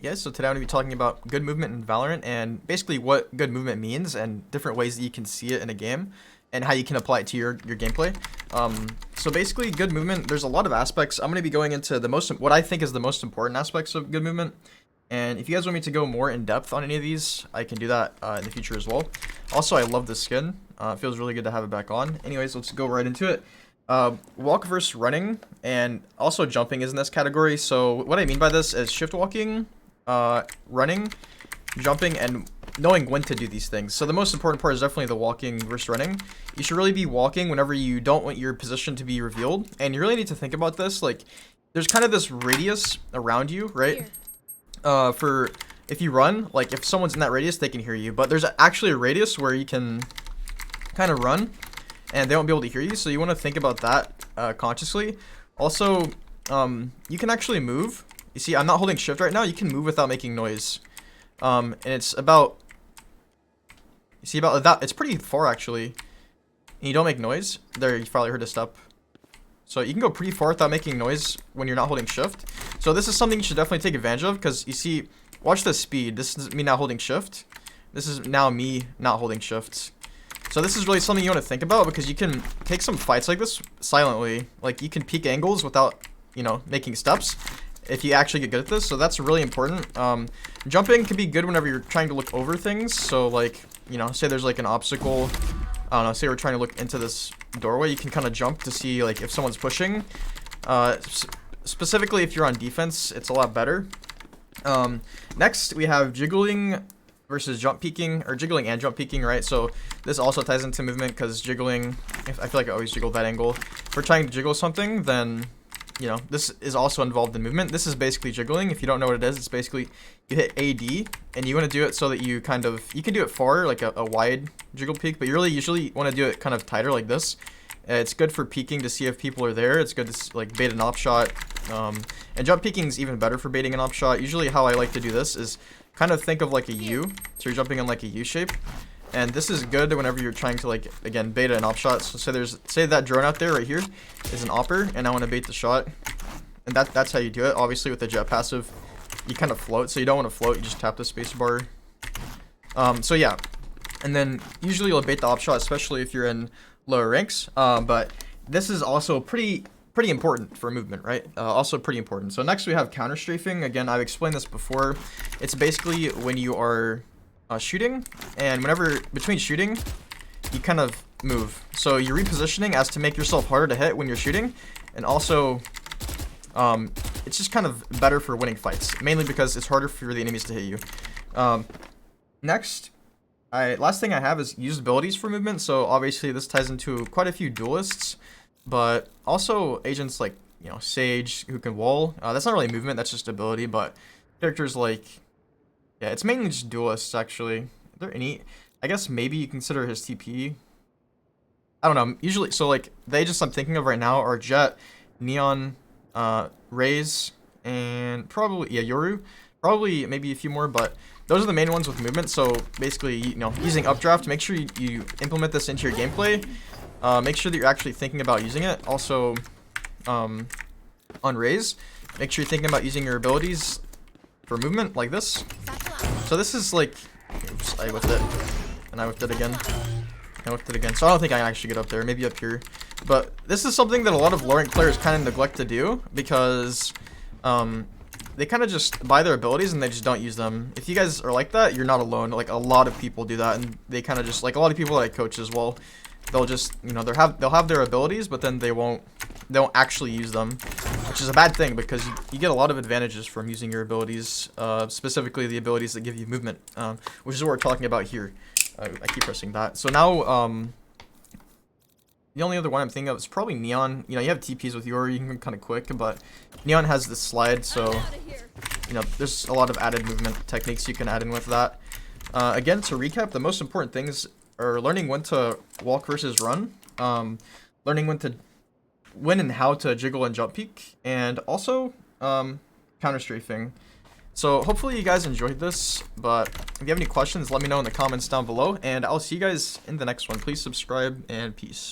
Yeah, so today I'm going to be talking about good movement in Valorant and basically what good movement means and different ways that you can see it in a game and how you can apply it to your gameplay. So basically good movement, there's a lot of aspects. I'm going to be going into what I think is the most important aspects of good movement. And if you guys want me to go more in depth on any of these, I can do that in the future as well. Also, I love this skin. It feels really good to have it back on. Anyways, let's go right into it. Walk versus running and also jumping is in this category. So what I mean by this is shift walking, running, jumping, and knowing when to do these things. So the most important part is definitely the walking versus running. You should really be walking whenever you don't want your position to be revealed. And you really need to think about this. Like, there's kind of this radius around you, right? For if you run, like if someone's in that radius, they can hear you. But there's actually a radius where you can kind of run and they won't be able to hear you. So you want to think about that consciously. Also, you can actually move. You see, I'm not holding shift right now. You can move without making noise. And it's about, you see about that, it's pretty far actually. And you don't make noise. There, you probably heard a step. So you can go pretty far without making noise when you're not holding shift. So this is something you should definitely take advantage of because you see, watch the speed. This is me not holding shift. This is now me not holding shift. So this is really something you want to think about because you can take some fights like this silently. Like you can peek angles without, you know, making steps if you actually get good at this. So that's really important. Jumping can be good whenever you're trying to look over things. So like, you know, say there's like an obstacle. I don't know, say we're trying to look into this doorway. You can kind of jump to see like if someone's pushing. Specifically if you're on defense, it's a lot better. Next we have jiggling versus jump peeking, or jiggling and jump peeking, right? So this also ties into movement because jiggling, I feel like I always jiggle that angle. If we're trying to jiggle something, then you know, this is also involved in movement. This is basically jiggling. If you don't know what it is, it's basically you hit AD and you want to do it so that you kind of, you can do it far, like a wide jiggle peek, but you really usually want to do it kind of tighter like this. It's good for peeking to see if people are there. It's good to like bait an op shot. And jump peeking is even better for baiting an op shot. Usually how I like to do this is kind of think of like a U. So you're jumping in like a U shape. And this is good whenever you're trying to, like, again, bait an op shot. So say that drone out there right here is an opper, and I want to bait the shot. And that's how you do it. Obviously, with the jet passive, you kind of float. So you don't want to float, you just tap the space bar. So yeah. And then usually you'll bait the op shot, especially if you're in lower ranks. But this is also pretty important for movement, right? Also pretty important. So next we have counter strafing. Again, I've explained this before. It's basically when you are shooting, and whenever between shooting you kind of move, so you're repositioning as to make yourself harder to hit when you're shooting, and also it's just kind of better for winning fights, mainly because it's harder for the enemies to hit you. Next, last thing I have is used abilities for movement. So obviously this ties into quite a few duelists, but also agents like, you know, Sage, who can wall. That's not really movement, that's just ability. But characters like, yeah, it's mainly just duelists, actually. Are there any? I guess maybe you consider his TP. I don't know. Usually, so like, the agents I'm thinking of right now are Jett, Neon, Raze, and probably, yeah, Yoru. Probably maybe a few more, but those are the main ones with movement. So basically, you know, using updraft, make sure you implement this into your gameplay. Make sure that you're actually thinking about using it. Also, on Raze, make sure you're thinking about using your abilities for movement like this. So this is like, oops, I whiffed it, and I whiffed it again. I whiffed it again. So I don't think I can actually get up there, maybe up here. But this is something that a lot of low rank players kind of neglect to do because they kind of just buy their abilities and they just don't use them. If you guys are like that, you're not alone. Like a lot of people do that, and they kind of just, like a lot of people that I coach as well, they'll just, you know, they'll have their abilities, but then they won't actually use them, which is a bad thing because you get a lot of advantages from using your abilities, specifically the abilities that give you movement, which is what we're talking about here. I keep pressing that. So now, the only other one I'm thinking of is probably Neon. You know, you have TPs with Yoru, you can kind of quick, but Neon has this slide, so, you know, there's a lot of added movement techniques you can add in with that. Again, to recap, the most important things are learning when to walk versus run, learning when and how to jiggle and jump peek, and also counter strafing. So hopefully you guys enjoyed this, but if you have any questions, let me know in the comments down below, and I'll see you guys in the next one. Please subscribe, and peace.